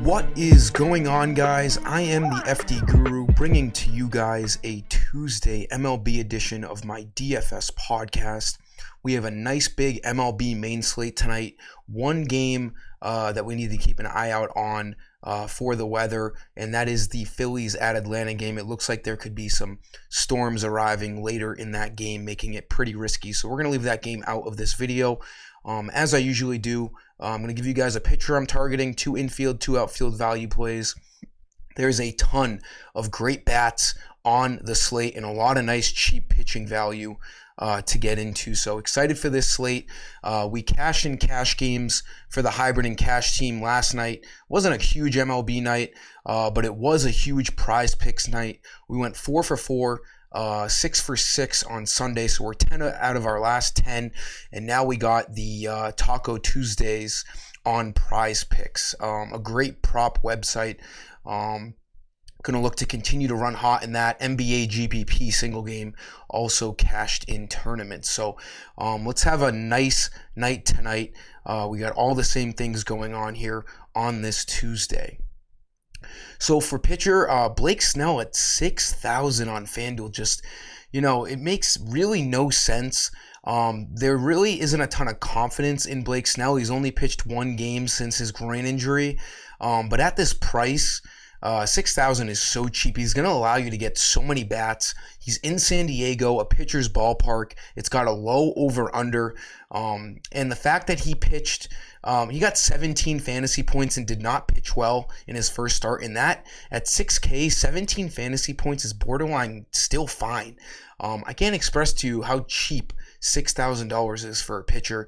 What is going on, guys? I am the FD Guru, bringing to you guys a Tuesday MLB edition of my DFS podcast. We have a nice big MLB main slate tonight. One game that we need to keep an eye out on for the weather, and that is the Phillies at Atlanta game. It looks like there could be some storms arriving later in that game, making it pretty risky. So we're going to leave that game out of this video. As I usually do, I'm going to give you guys a pitcher I'm targeting, 2 infield, 2 outfield value plays. There's a ton of great bats on the slate and a lot of nice cheap pitching value to get into. So excited for this slate. We cashed in cash games for the hybrid and cash team last night. Wasn't a huge MLB night, but it was a huge prize picks night. We went 4 for 4. 6 for 6 on Sunday, so we're 10 out of our last 10, and now we got the Taco Tuesdays on Prize Picks, a great prop website. Going to look to continue to run hot in that. NBA GPP single game also cashed in tournaments. So let's have a nice night tonight. We got all the same things going on here on this Tuesday. So for pitcher, Blake Snell at 6,000 on FanDuel, just, it makes really no sense. There really isn't a ton of confidence in Blake Snell. He's only pitched 1 game since his groin injury. But at this price, 6,000 is so cheap. He's going to allow you to get so many bats. He's in San Diego, a pitcher's ballpark. It's got a low over-under. And the fact that he pitched, he got 17 fantasy points and did not pitch well in his first start. And that, at 6K, 17 fantasy points is borderline still fine. I can't express to you how cheap $6,000 is for a pitcher.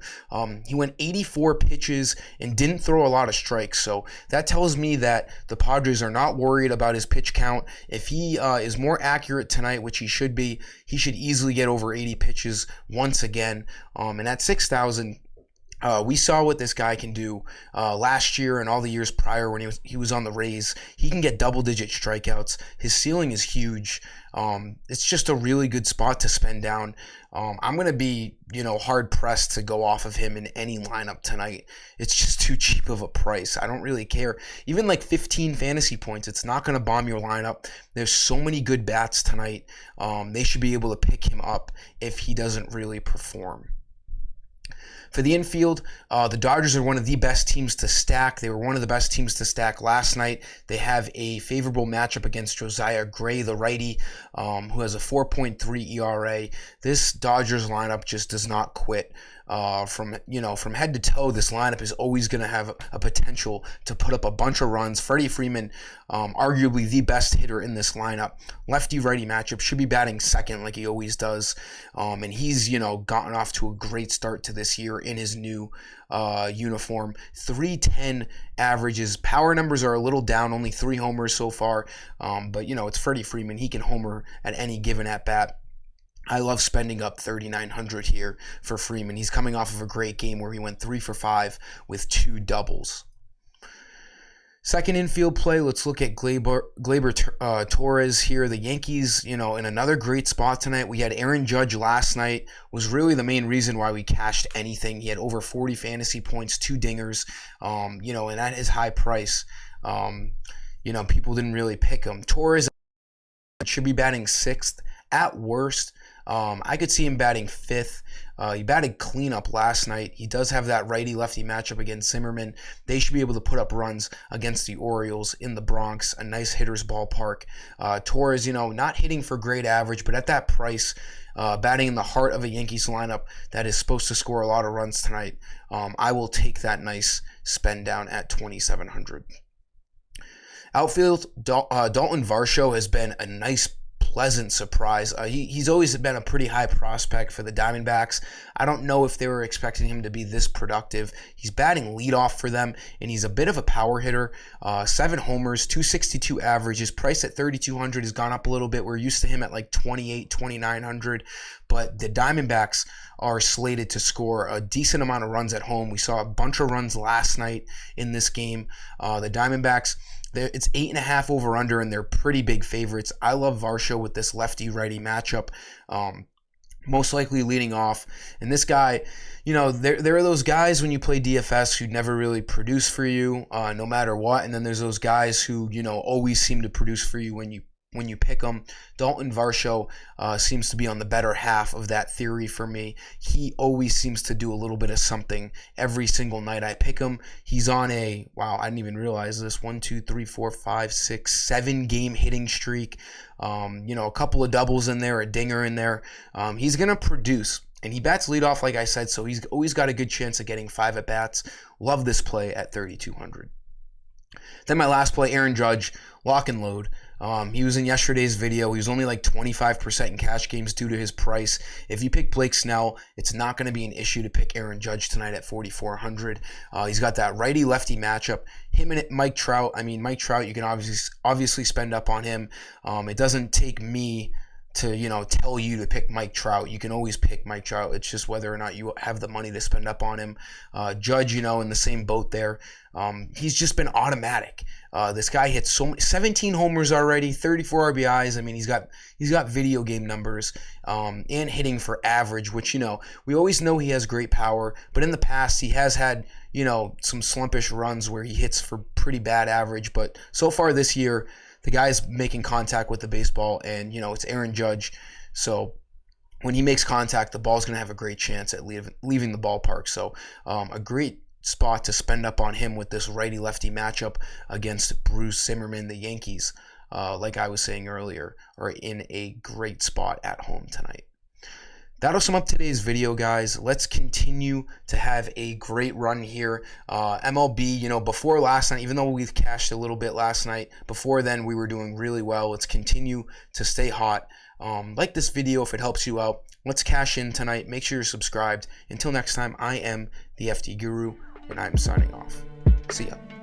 He went 84 pitches and didn't throw a lot of strikes. So that tells me that the Padres are not worried about his pitch count. If he is more accurate tonight, which he should be, he should easily get over 80 pitches once again. And at 6,000, we saw what this guy can do last year and all the years prior when he was on the Rays. He can get double-digit strikeouts. His ceiling is huge. It's just a really good spot to spend down. I'm going to be, hard-pressed to go off of him in any lineup tonight. It's just too cheap of a price. I don't really care. Even like 15 fantasy points, it's not going to bomb your lineup. There's so many good bats tonight. They should be able to pick him up if he doesn't really perform. For the infield, the Dodgers are one of the best teams to stack. They were one of the best teams to stack last night. They have a favorable matchup against Josiah Gray, the righty, who has a 4.3 ERA. This Dodgers lineup just does not quit. From head to toe, this lineup is always going to have a potential to put up a bunch of runs. Freddy Freeman, arguably the best hitter in this lineup. Lefty-righty matchup, should be batting second like he always does. And he's, gotten off to a great start to this year in his new uniform. 310 averages. Power numbers are a little down, only 3 homers so far. But, it's Freddy Freeman. He can homer at any given at-bat. I love spending up $3,900 here for Freeman. He's coming off of a great game where he went 3 for 5 with 2 doubles. Second infield play, let's look at Gleyber Torres here. The Yankees, in another great spot tonight. We had Aaron Judge last night, was really the main reason why we cashed anything. He had over 40 fantasy points, 2 dingers, and at his high price, people didn't really pick him. Torres should be batting 6th at worst. I could see him batting 5th. He batted cleanup last night. He does have that righty-lefty matchup against Zimmerman. They should be able to put up runs against the Orioles in the Bronx, a nice hitter's ballpark. Torres, not hitting for great average, but at that price, batting in the heart of a Yankees lineup that is supposed to score a lot of runs tonight, I will take that nice spend down at $2,700. Outfield, Dalton Vargas has been a nice pleasant surprise. He's always been a pretty high prospect for the Diamondbacks. I don't know if they were expecting him to be this productive. He's batting leadoff for them, and he's a bit of a power hitter. 7 homers, 262 average. His price at $3,200 has gone up a little bit. We're used to him at like $2,800, $2,900. But the Diamondbacks are slated to score a decent amount of runs at home. We saw a bunch of runs last night in this game. The Diamondbacks, it's 8.5 over under, and they're pretty big favorites. I love Varsho with this lefty-righty matchup. most likely leading off. And this guy, there are those guys when you play DFS who never really produce for you, no matter what. And then there's those guys who, always seem to produce for you when you pick them. Dalton Vargas seems to be on the better half of that theory for me. He always seems to do a little bit of something every single night I pick him. He's on I didn't even realize this, 1, 2, 3, 4, 5, 6, 7 game hitting streak. A couple of doubles in there, a dinger in there. He's going to produce. And he bats leadoff, like I said, so he's always got a good chance of getting 5 at-bats. Love this play at 3,200. Then my last play, Aaron Judge, lock and load. He was in yesterday's video. He was only like 25% in cash games due to his price. If you pick Blake Snell, it's not going to be an issue to pick Aaron Judge tonight at 4,400. He's got that righty-lefty matchup. Him and Mike Trout. Mike Trout, you can obviously spend up on him. It doesn't take me to tell you to pick Mike Trout. You can always pick Mike Trout. It's just whether or not you have the money to spend up on him. Judge, in the same boat there. He's just been automatic. This guy hits 17 homers already, 34 RBIs. He's got video game numbers and hitting for average, which we always know he has great power. But in the past, he has had some slumpish runs where he hits for pretty bad average. But so far this year, the guy's making contact with the baseball, and it's Aaron Judge. So when he makes contact, the ball's going to have a great chance at leaving the ballpark. So a great spot to spend up on him with this righty-lefty matchup against Bruce Zimmerman, the Yankees, like I was saying earlier, are in a great spot at home tonight. That'll sum up today's video, guys. Let's continue to have a great run here. MLB, before last night, even though we've cashed a little bit last night, before then we were doing really well. Let's continue to stay hot. Like this video if it helps you out. Let's cash in tonight. Make sure you're subscribed. Until next time, I am the FD Guru, and I'm signing off. See ya.